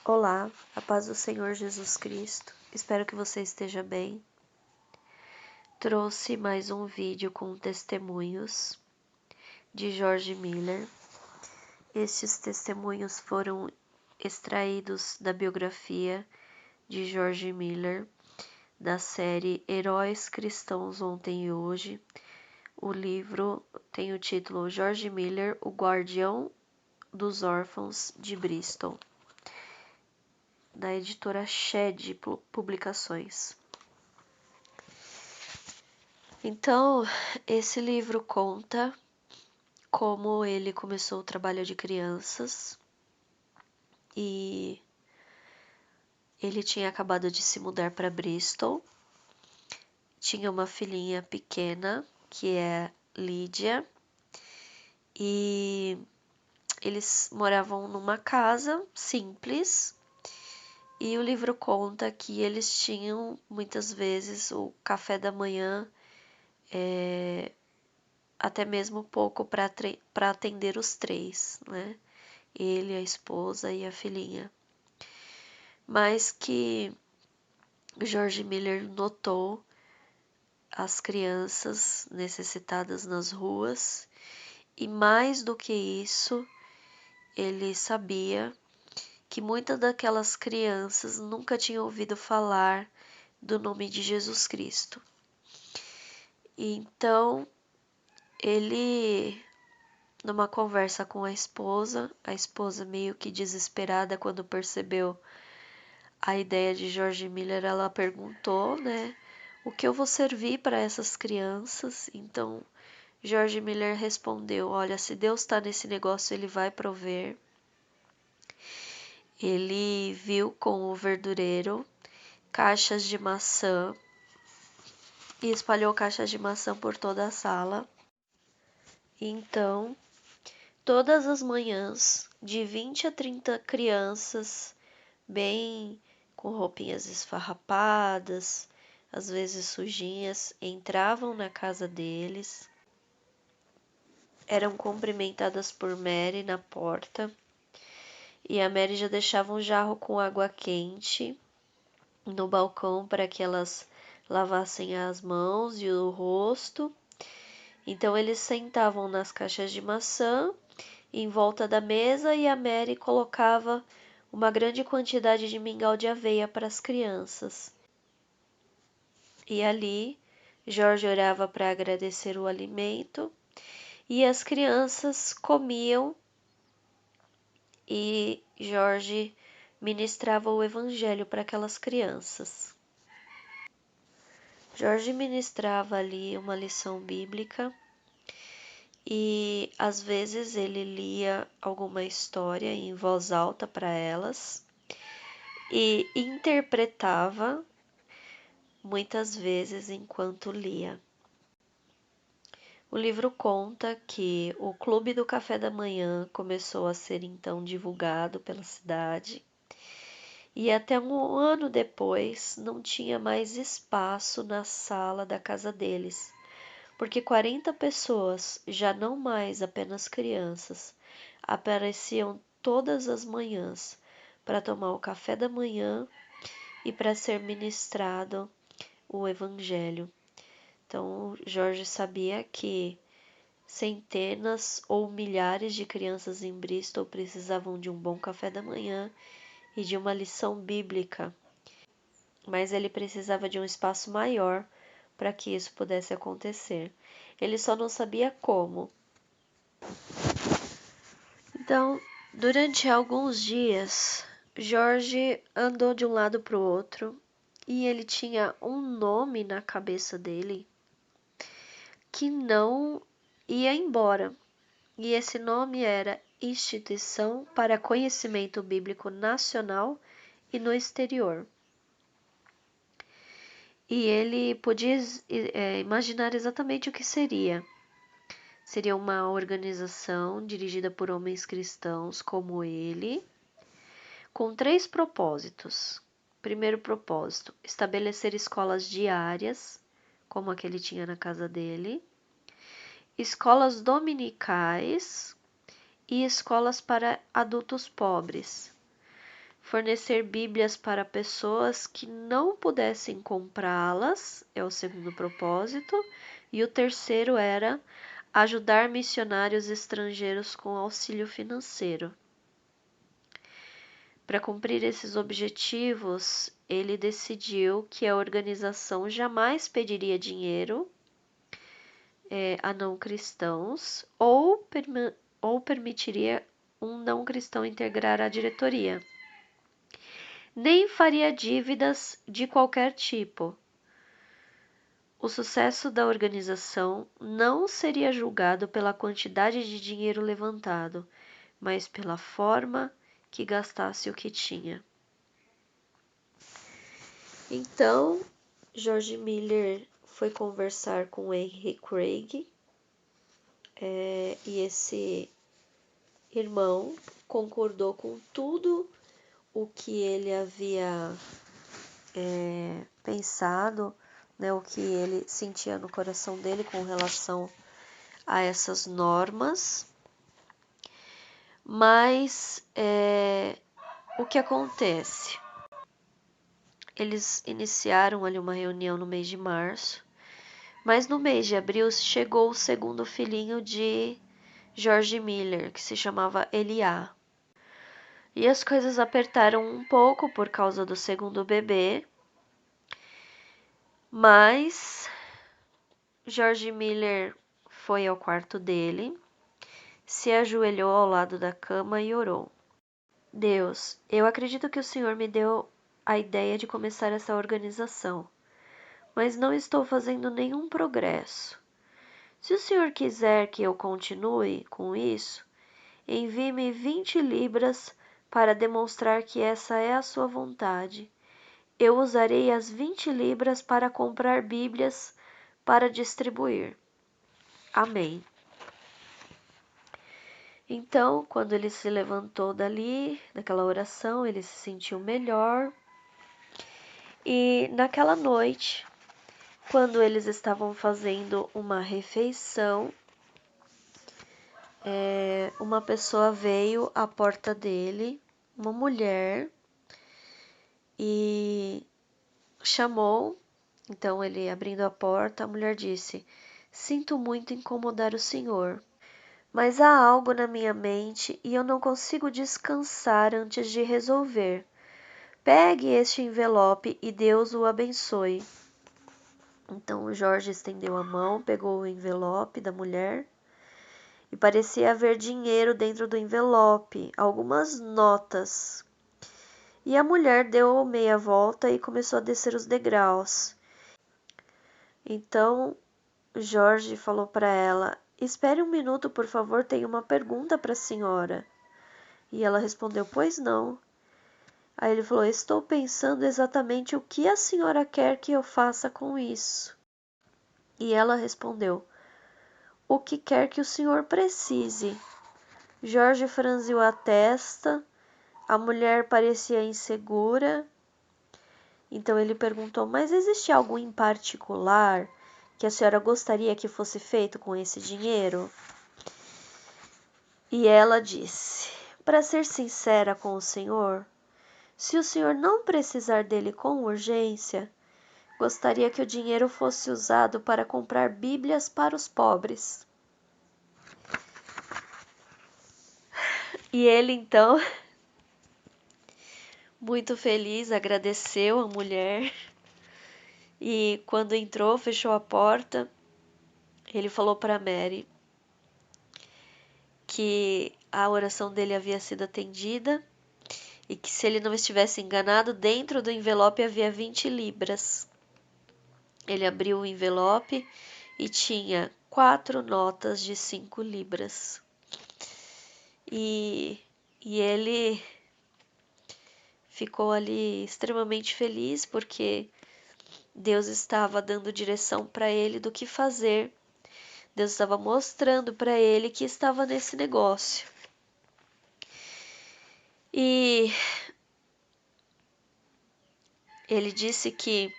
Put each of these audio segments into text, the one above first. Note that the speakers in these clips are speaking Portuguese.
Olá, a paz do Senhor Jesus Cristo. Espero que você esteja bem. Trouxe mais um vídeo com testemunhos de George Miller. Estes testemunhos foram extraídos da biografia de George Miller, da série Heróis Cristãos Ontem e Hoje. O livro tem o título George Miller, o Guardião dos Órfãos de Bristol, da editora Shed Publicações. Então, esse livro conta como ele começou o trabalho de crianças e ele tinha acabado de se mudar para Bristol. Tinha uma filhinha pequena, que é Lídia, e eles moravam numa casa simples. E o livro conta que eles tinham muitas vezes o café da manhã, até mesmo pouco para atender os três, né? Ele, a esposa e a filhinha. Mas que George Miller notou as crianças necessitadas nas ruas e, mais do que isso, ele sabia que muitas daquelas crianças nunca tinham ouvido falar do nome de Jesus Cristo. Então, ele, numa conversa com a esposa meio que desesperada quando percebeu a ideia de George Miller, ela perguntou, né, o que eu vou servir para essas crianças? Então, George Miller respondeu, olha, se Deus está nesse negócio, ele vai prover. Ele viu com o verdureiro caixas de maçã e espalhou caixas de maçã por toda a sala. Então, todas as manhãs, de 20 a 30 crianças, bem com roupinhas esfarrapadas, às vezes sujinhas, entravam na casa deles, eram cumprimentadas por Mary na porta, e a Mary já deixava um jarro com água quente no balcão para que elas lavassem as mãos e o rosto. Então eles sentavam nas caixas de maçã em volta da mesa e a Mary colocava uma grande quantidade de mingau de aveia para as crianças. E ali, George orava para agradecer o alimento e as crianças comiam e George ministrava o evangelho para aquelas crianças. George ministrava ali uma lição bíblica e às vezes ele lia alguma história em voz alta para elas e interpretava muitas vezes enquanto lia. O livro conta que o Clube do Café da Manhã começou a ser então divulgado pela cidade e até um ano depois não tinha mais espaço na sala da casa deles, porque 40 pessoas, já não mais apenas crianças, apareciam todas as manhãs para tomar o café da manhã e para ser ministrado o Evangelho. Então, Jorge sabia que centenas ou milhares de crianças em Bristol precisavam de um bom café da manhã e de uma lição bíblica, mas ele precisava de um espaço maior para que isso pudesse acontecer. Ele só não sabia como. Então, durante alguns dias, Jorge andou de um lado para o outro e ele tinha um nome na cabeça dele que não ia embora. E esse nome era Instituição para Conhecimento Bíblico Nacional e no Exterior. E ele podia imaginar exatamente o que seria. Seria uma organização dirigida por homens cristãos como ele, com 3 propósitos. Primeiro propósito, estabelecer escolas diárias, como a que ele tinha na casa dele, escolas dominicais e escolas para adultos pobres. fornecer Bíblias para pessoas que não pudessem comprá-las, é o segundo propósito, e o terceiro era ajudar missionários estrangeiros com auxílio financeiro. Para cumprir esses objetivos, ele decidiu que a organização jamais pediria dinheiro a não cristãos ou permitiria um não cristão integrar a diretoria. Nem faria dívidas de qualquer tipo. O sucesso da organização não seria julgado pela quantidade de dinheiro levantado, mas pela forma que gastasse o que tinha. Então, George Miller foi conversar com Henry Craig e esse irmão concordou com tudo o que ele havia pensado, né, o que ele sentia no coração dele com relação a essas normas. Mas o que acontece? Eles iniciaram ali uma reunião no mês de março, mas no mês de abril chegou o segundo filhinho de George Miller, que se chamava Eliá. E as coisas apertaram um pouco por causa do segundo bebê, mas George Miller foi ao quarto dele, se ajoelhou ao lado da cama e orou. Deus, eu acredito que o Senhor me deu a ideia de começar essa organização, mas não estou fazendo nenhum progresso. Se o Senhor quiser que eu continue com isso, envie-me 20 libras para demonstrar que essa é a sua vontade. Eu usarei as 20 libras para comprar Bíblias para distribuir. Amém. Então, quando ele se levantou dali, daquela oração, ele se sentiu melhor. E naquela noite, quando eles estavam fazendo uma refeição, uma pessoa veio à porta dele, uma mulher, e chamou. Então ele, abrindo a porta, a mulher disse: "Sinto muito incomodar o senhor, mas há algo na minha mente e eu não consigo descansar antes de resolver. Pegue este envelope e Deus o abençoe." Então o Jorge estendeu a mão, pegou o envelope da mulher e parecia haver dinheiro dentro do envelope, algumas notas. E a mulher deu meia volta e começou a descer os degraus. Então Jorge falou para ela: "Espere um minuto, por favor, tenho uma pergunta para a senhora." E ela respondeu: "Pois não." Aí ele falou: "Estou pensando exatamente o que a senhora quer que eu faça com isso." E ela respondeu: "O que quer que o senhor precise." Jorge franziu a testa, a mulher parecia insegura. Então ele perguntou: "Mas existe algo em particular que a senhora gostaria que fosse feito com esse dinheiro?" E ela disse: "Para ser sincera com o senhor, se o senhor não precisar dele com urgência, gostaria que o dinheiro fosse usado para comprar Bíblias para os pobres." E ele então, muito feliz, agradeceu a mulher e quando entrou, fechou a porta, ele falou para Mary que a oração dele havia sido atendida e que, se ele não estivesse enganado, dentro do envelope havia 20 libras. Ele abriu o envelope e tinha 4 notas de 5 libras. E ele ficou ali extremamente feliz porque Deus estava dando direção para ele do que fazer. Deus estava mostrando para ele que estava nesse negócio. E ele disse que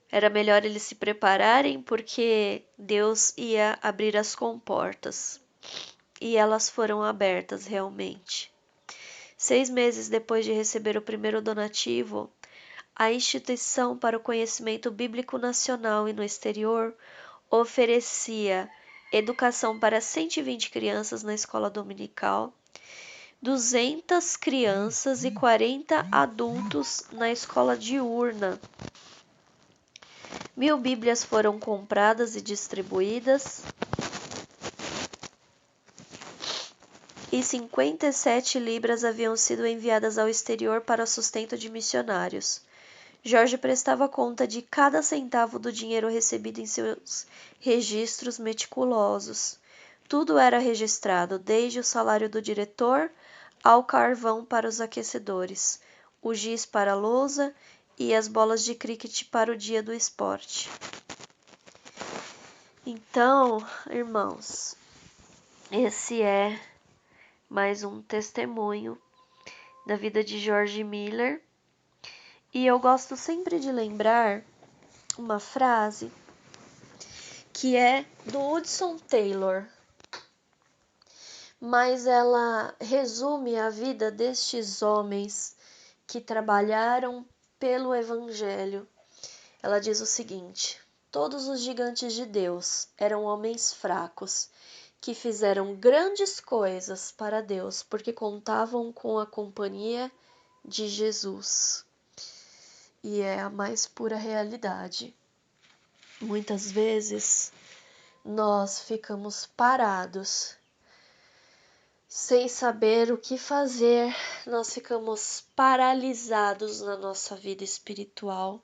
era melhor eles se prepararem porque Deus ia abrir as comportas. E elas foram abertas realmente. 6 meses depois de receber o primeiro donativo, a Instituição para o Conhecimento Bíblico Nacional e no Exterior oferecia educação para 120 crianças na escola dominical, 200 crianças e 40 adultos na escola diurna. 1000 Bíblias foram compradas e distribuídas e 57 libras haviam sido enviadas ao exterior para o sustento de missionários. Jorge prestava conta de cada centavo do dinheiro recebido em seus registros meticulosos. Tudo era registrado, desde o salário do diretor ao carvão para os aquecedores, o giz para a lousa e as bolas de cricket para o dia do esporte. Então, irmãos, esse é mais um testemunho da vida de George Miller. E eu gosto sempre de lembrar uma frase que é do Hudson Taylor, mas ela resume a vida destes homens que trabalharam pelo Evangelho. Ela diz o seguinte: todos os gigantes de Deus eram homens fracos, que fizeram grandes coisas para Deus, porque contavam com a companhia de Jesus. E é a mais pura realidade. Muitas vezes nós ficamos parados, sem saber o que fazer, nós ficamos paralisados na nossa vida espiritual,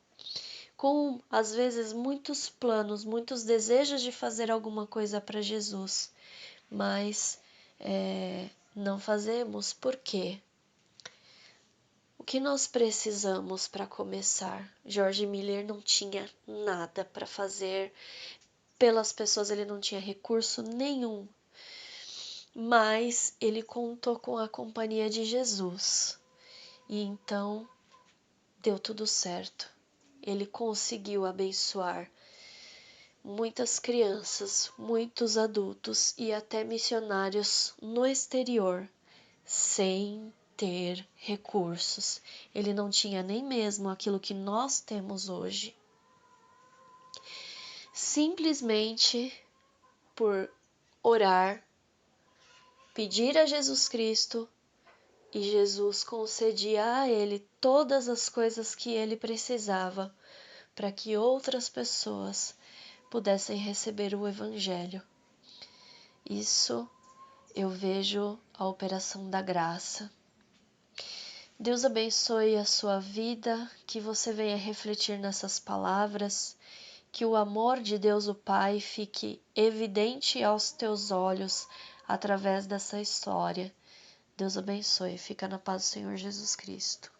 com às vezes muitos planos, muitos desejos de fazer alguma coisa para Jesus, mas não fazemos. Por quê? O que nós precisamos para começar? George Miller não tinha nada para fazer pelas pessoas, ele não tinha recurso nenhum, mas ele contou com a companhia de Jesus e então deu tudo certo. Ele conseguiu abençoar muitas crianças, muitos adultos e até missionários no exterior, sem ter recursos. Ele não tinha nem mesmo aquilo que nós temos hoje. Simplesmente por orar, pedir a Jesus Cristo, e Jesus concedia a ele todas as coisas que ele precisava para que outras pessoas pudessem receber o Evangelho. Isso eu vejo a operação da graça. Deus abençoe a sua vida, que você venha refletir nessas palavras, que o amor de Deus o Pai fique evidente aos teus olhos através dessa história. Deus abençoe. Fica na paz do Senhor Jesus Cristo.